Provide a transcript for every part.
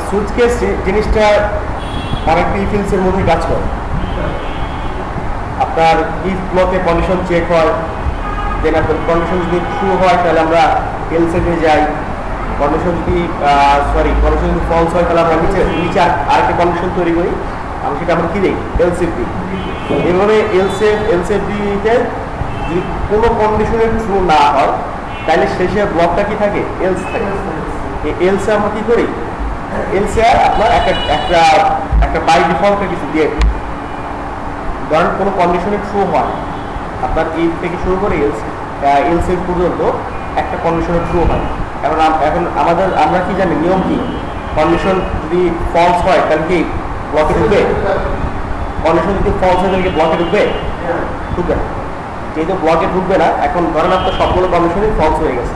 Switch case জিনিসটা অনেকটা ইফিলসের মধ্যে কাজ করে। আপনার ইফ ব্লকে কন্ডিশন চেক হয়, দেন আপনার কন্ডিশন যদি ট্রু হয় তাহলে আমরা এলসেফে যাই, কন্ডিশন যদি কন্ডিশন যদি ফলস হয় তাহলে আমরা নিচে নিচে আরেকটা কন্ডিশন তৈরি করি, আমি সেটা আমরা কী দিই, এলসেফ দিই। এভাবে এলসেফ দিতে যদি কোনো কন্ডিশনে ট্রু না হয় তাহলে শেষে ব্লকটা কি থাকে, এলস থাকে। এই এলসে আমরা কী করি, এলসে আপনার একটা বাই ডিফল্টে কিছু দিয়ে, ধরেন কোনো কন্ডিশনে ট্রু হয়, আপনার ইফ থেকে শুরু করে এলসেফ পর্যন্ত একটা কন্ডিশনে ট্রু হয়। এখন আমরা কি জানি নিয়ম কি, কন্ডিশন যদি ফলস হয় তাহলে কি ব্লকে ঢুকবে, কন্ডিশন যদি ফলস হয় তাহলে কি ব্লকে ঢুকবে, ঢুকবে না। যেহেতু ব্লকে ঢুকবে না, এখন ধরেন আপনার সবগুলো কন্ডিশনই ফলস হয়ে গেছে,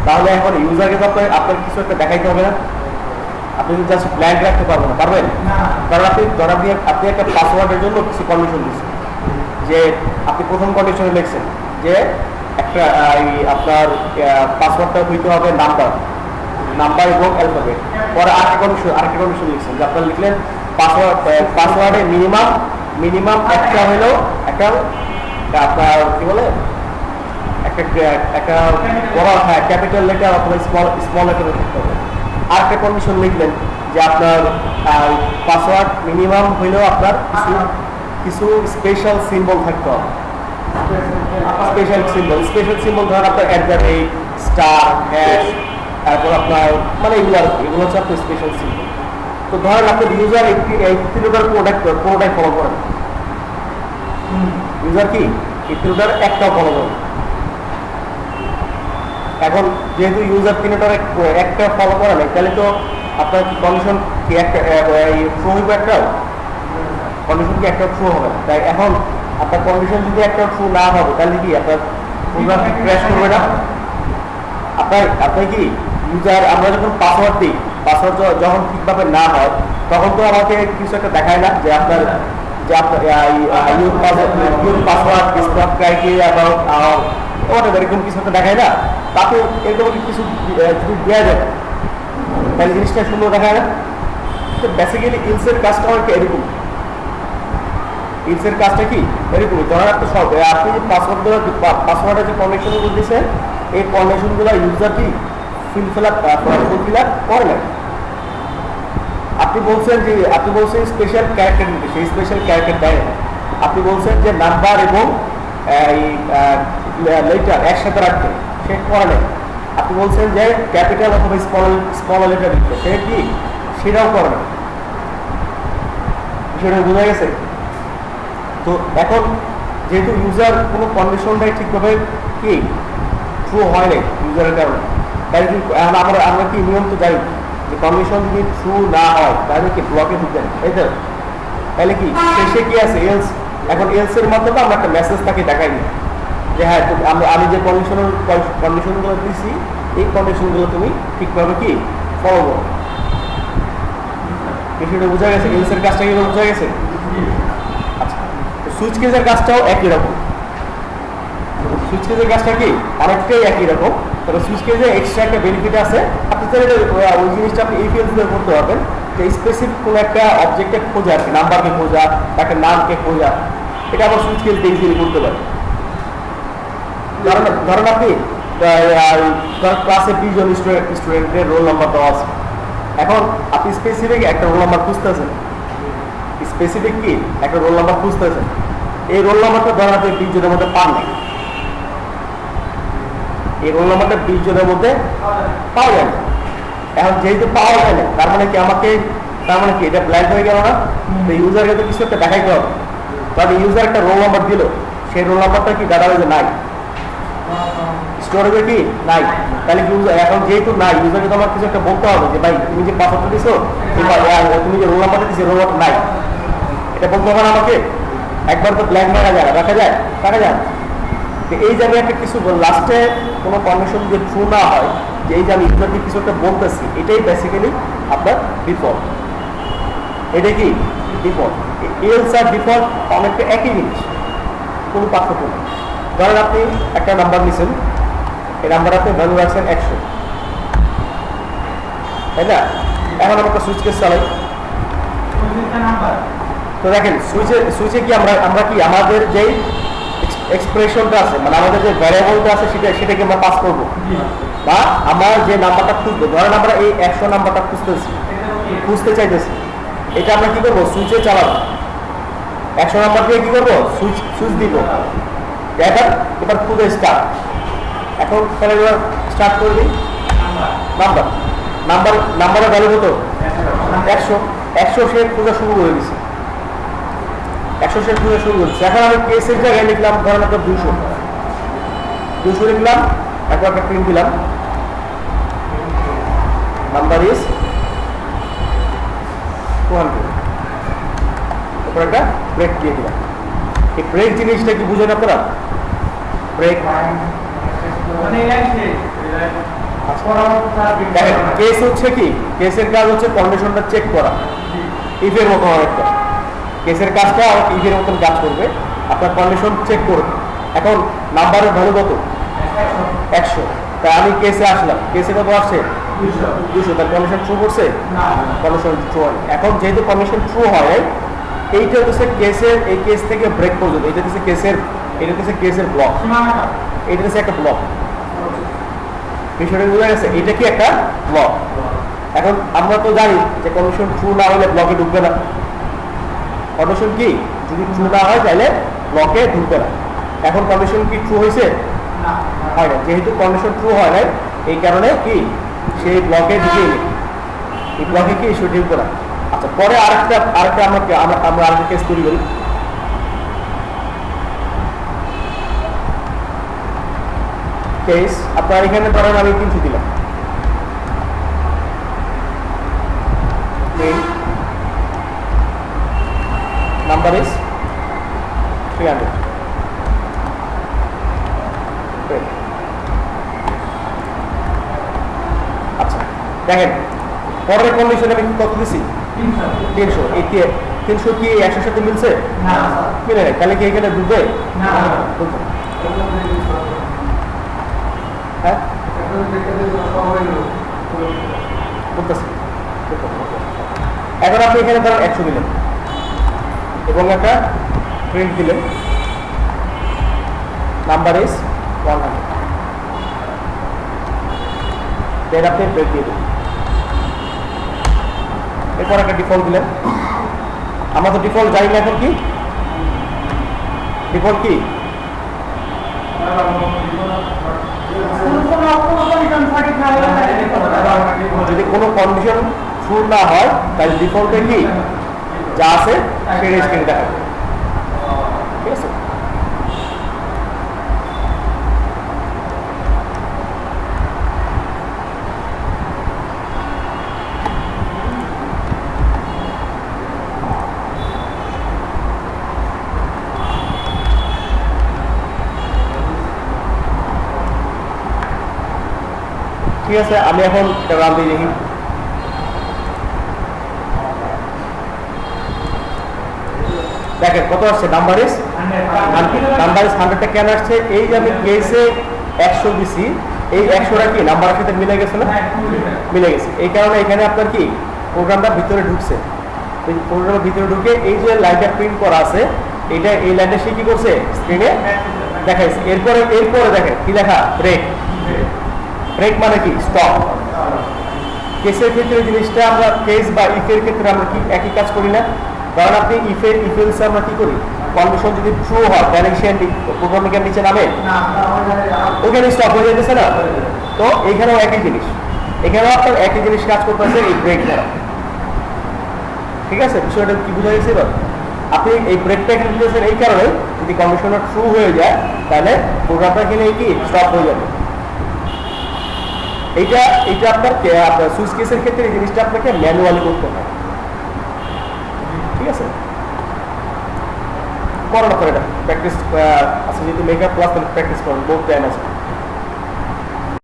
তাহলে এখন ইউজারকে তো আপনার কিছু একটা দেখাইতে হবে না, আপনি যদি জাস্ট ব্ল্যাঙ্ক রাখতে পারবেন না, পারবেন? কারণ আপনি একটা পাসওয়ার্ডের জন্য কিছু কন্ডিশন দিচ্ছেন, যে আপনি প্রথম কন্ডিশনে লিখছেন যে একটা আপনার পাসওয়ার্ডটা হইতে হবে নাম্বার এবং অ্যালফাবেট। পরে আরেকটা কন্ডিশন লিখছেন যে আপনার লিখলেন পাসওয়ার্ডে মিনিমাম একটা হলেও একটা আপনার কি বলে একটা বড় ক্যাপিটাল লেটার অথবা স্মল লেটারে থাকতে হবে। আরেকটা কন্ডিশন লিখলেন যে আপনার পাসওয়ার্ড মিনিমাম হইলেও আপনার কিছু স্পেশাল সিম্বল থাকতে হবে। স্পেশাল সিম্বল ধরেন আপনার @ স্টার হ্যাশ, তারপর আপনার মানে এগুলো হচ্ছে আপনার স্পেশাল সিম্বল। তো ধরেন আপনার ইউজার তিনটার কোনোটাই ফলো করেন, ইউজার কি তিনটার একটাও ফলো করেন। এখন যেহেতু ইউজার তিনটার একটা ফলো করে নাই, তাহলে তো আপনার কি কন্ডিশন কি একটা ট্রু হইবে, একটাও কন্ডিশন কি একটা ট্রু হবে না। তাই এখন আপনার কন্ডিশন যদি একটা ট্রু না হবে তাহলে কি আপনার প্রোগ্রাম কি ক্র্যাশ করবে না? আপনার কি ইউজার আমরা যখন পাসওয়ার্ড দিই, পাসওয়ার্ড যখন ঠিকভাবে না হয় তখন তো আমাকে কিছু একটা দেখায় না যে আপনার পাসওয়ার্ড স্টপ ক্রাইটেরিয়া এরকম কিছু একটা দেখায় না। তাতে এরকম কিছু যদি দেওয়া যায় তাহলে জিনিসটা সুন্দর দেখায় না। তো বেসিক্যালি ইলসের কাজটা আমাকে এরকম, ইলসের কাজটা কি এরকমই। ধরেন আপনি যে পাসওয়ার্ডের যে কন্ডিশনগুলো দিচ্ছেন, এই কন্ডিশনগুলো ইউজার কি ফুলফিল আপ করে না। আপনি বলছেন স্পেশাল ক্যারেক্টার দিতে, সেই স্পেশাল ক্যারেক্টার দেয়। আপনি বলছেন যে নাম্বার এবং লেটার একসাথে রাখতে, সে করে না। আপনি বলছেন যে ক্যাপিটাল অথবা স্মল লেটার দিতে, সে কি সেটাও করে না। বিষয়টা বোঝা গেছে? তো এখন যেহেতু ইউজার কোনো কন্ডিশনটাই ঠিকভাবে কি ট্রু হয় নাই ইউজারের কারণে, তাই কি আমরা কি নিয়ম তো জানি যে কন্ডিশন যদি ট্রু না হয় তাহলে কি ব্লকে ঢুকবেন, তাই তো? তাহলে কি শেষে কি আছে এলস। এখন এলসের মাধ্যমে আমরা একটা মেসেজ তাকে দেখাই দিই যে হ্যাঁ আমি যে কন্ডিশনগুলো দিচ্ছি এই কন্ডিশনগুলো তুমি ঠিকভাবে কি ফলো করো। বিষয়টা বোঝা গেছে? এলসের কাজটা কি বোঝা গেছে? আচ্ছা, সুইচ কেসের কাজটাও একই রকম। সুইচ কেসের কাজটা কি অনেকটাই একই রকম, তবে সুইচ কেসে এক্সট্রা একটা বেনিফিট আছে। আপনি চাইলে ওই জিনিসটা আপনি এপিএলস দিয়ে করতে পারবেন, যে স্পেসিফিক কোনো একটা অবজেক্টে খোঁজা, আর কি নাম্বারকে খোঁজা, তাকে নামকে খোঁজা, এটা আবার সুইচ কেস দিয়ে ইজিলি করতে পারেন। ধরেন আপনি ক্লাসে 20 জন স্টুডেন্টের রোল নাম্বার দেওয়া আছে। এখন আপনি স্পেসিফিক একটা রোল নাম্বার খুঁজতেছেন, স্পেসিফিক কি একটা রোল নাম্বার খুঁজতেছেন। এই রোল নাম্বারটা ধরেন আপনি 20 জনের মধ্যে পান নাই, এই রোল নাম্বারটা 20 জনের মধ্যে পাওয়া যায় না। এখন যেহেতু পাওয়া যায় না, তার মানে কি এটা ব্ল্যাঙ্ক হয়ে গেল না? তো ইউজারকে তো কিছু একটা দেখাইতে হবে। তাহলে ইউজার একটা রোল নাম্বার দিল, সেই রোল নাম্বারটা কি ডাটাবেজে নাই, স্টোরেজে কি নাই। তাহলে কি এখন যেহেতু নাই, ইউজারকে তো আমার কিছু একটা বলতে হবে যে ভাই তুমি যে পাসওয়ার্ডটা দিছো, তুমি যে রোল নাম্বারটা দিছো, রোল নাম্বার নাই, এটা বলতে হবে না আমাকে। একবার তো ব্ল্যাঙ্ক রাখা যায়। এই যে আমি একটা কিছু লাস্টে কোনো কন্ডিশন যদি ট্রু না হয়, যে এই যে আমি ইউজারকে কিছু একটা বলতেছি, এটাই বেসিক্যালি আপনার ডিফল্ট। এটা কি ডিফল্ট। এলস আর ডিফল্ট অনেকটা একই জিনিস, কোনো পার্থক্য নেই। ধরেন আপনি একটা নাম্বার নিছেন, এই নাম্বার আপনি ভ্যালু রাখছেন 100, তাই না? এখন আমরা একটা সুইচ কেস চালাই। তো দেখেন সুইচে কি আমরা কি আমাদের যেই এক্সপ্রেশনটা আছে, মানে আমাদের যে ভ্যারিয়েবলটা আছে সেটাকে আমরা পাস করবো, বা আমরা যে নাম্বারটা খুঁজবো, ধরেন আমরা এই 100 নাম্বারটা খুঁজতে চাইতেছি, এটা আমরা কি করবো, সুইচে চালাবো। 100 নাম্বার দিয়ে কি করবো, সুইচ দিব। এবার খুঁজে স্টার্ট। এখন তাহলে এবার স্টার্ট করে দিই। নাম্বারের ভ্যালু কত, 100 সে খোঁজা শুরু করে দিচ্ছে। 100 সে খোঁজা শুরু করেছে। এখন আমি কেসের জায়গায় লিখলাম ধরেন একটা 200 লিখলাম, এখন একটা প্রিন্ট দিলাম, নাম্বার ইজ 200। তারপর একটা ব্রেক দিয়ে দিলাম। এই ব্রেক জিনিসটা কি বুঝেন আপনারা? ব্রেক কেস হচ্ছে কি, কেসের কাজ হচ্ছে কন্ডিশনটা চেক করা, ইফের মতো অনেকটা। কেসের কাজটা ইফের মতন কাজ করবে, আপনার কন্ডিশন চেক করবে। এখন নাম্বারের ভ্যালু কত, 100। তাই আমি কেসে আসলাম, কেসে কত আসছে, 200। তার কন্ডিশন ট্রু করছে, কন্ডিশন ট্রু হয়। এখন যেহেতু কন্ডিশন ট্রু হয়, এইটা হচ্ছে কেসের, এই কেস থেকে ব্রেক পর্যন্ত এটা হচ্ছে কেসের ব্লক, এটা হচ্ছে একটা ব্লক। বিষয়টা বোঝা গেছে? এটা কি একটা ব্লক। এখন আমরা তো জানি যে কন্ডিশন ট্রু না হলে ব্লকে ঢুকবে না। কন্ডিশন কি যদি ট্রু না হয় তাহলে ব্লকে ঢুকবে না। এখন কন্ডিশন কি ট্রু হয়েছে, হয় না। যেহেতু কন্ডিশন ট্রু হয় নাই, এই কারণে কি সেই ব্লকে ঢুকে নেই, এই ব্লকে কি সে ঢুকবে না। আচ্ছা, পরে আরেকটা আমরা আরেকটা কেস তৈরি করি। কেস আপনার এখানে ধরেন আমি 300 দিলাম, নাম্বার ইজ 300। আচ্ছা দেখেন, পরের কন্ডিশনে আমি কত দিছি, 300। এই 300 কি 100 সাথে মিলছে, মিলে নাই। তাহলে কি এখানে ঢুকবে, হ্যাঁ বলতেছি। এখন আপনি এখানে ধরেন 100 দিলেন এবং একটা প্রিন্ট দিলেন, নাম্বার ইজ 100। দেন আপনি ব্রেক দিয়ে দেবেন। এরপর একটা ডিফল্ট দিলেন। আমরা তো ডিফল্ট জানি না এখন কি ডিফল্ট কি, যদি কোনো কন্ডিশন ট্রু না হয় তাহলে ডিফল্টে কি যা আছে সেটা স্ক্রিনে দেখাবে। ঠিক আছে, ঠিক আছে। আমি এখন রান দিয়ে দেখি। দেখেন কত আসছে, নাম্বার ইজ 100টা কেন আসছে, এই যে আমি কেসে 100 দিছি, এই 100টা কি নাম্বারের সাথে মিলে গেছে না, মিলে গেছে। এই কারণে এখানে আপনার কি প্রোগ্রামটা ভিতরে ঢুকছে। প্রোগ্রামের ভিতরে ঢুকে এই যে লাইনটা প্রিন্ট করা আছে, এইটা এই লাইনটা সে কি করছে স্ক্রিনে দেখাইছে। এরপরে দেখেন কি লেখা, ব্রেক। ব্রেক মানে কি স্টপ। কেসের ক্ষেত্রে জিনিসটা আমরা কেস বা ইফের ক্ষেত্রে আমরা কি একই কাজ করি না? কারণ আপনি ইফেলসে আমরা কি করি, কন্ডিশন যদি ট্রু হয় তাহলে সে প্রোগ্রামিংয়ের নিচে নামে, ওখানে স্টপ হয়ে যেতেছে না। তো এইখানেও একই জিনিস, এখানেও আপনার একই জিনিস কাজ করতেছে এই ব্রেক দ্বারা। ঠিক আছে, বিষয়টা কি বোঝা গেছে? এবার আপনি এই ব্রেকটা এখানে দিয়েছেন এই কারণে, যদি কন্ডিশনটা ট্রু হয়ে যায় তাহলে প্রোগ্রামটা এখানে কি স্টপ হয়ে যাবে। এইটা আপনার সুইচ কেসের ক্ষেত্রে এই জিনিসটা আপনাকে ম্যানুয়ালি করতে হয়। ঠিক আছে, করোনা করে এটা প্র্যাকটিস আছে, যেহেতু মেকআপ ক্লাস প্র্যাকটিস করেন, বহুত টাইম আছে।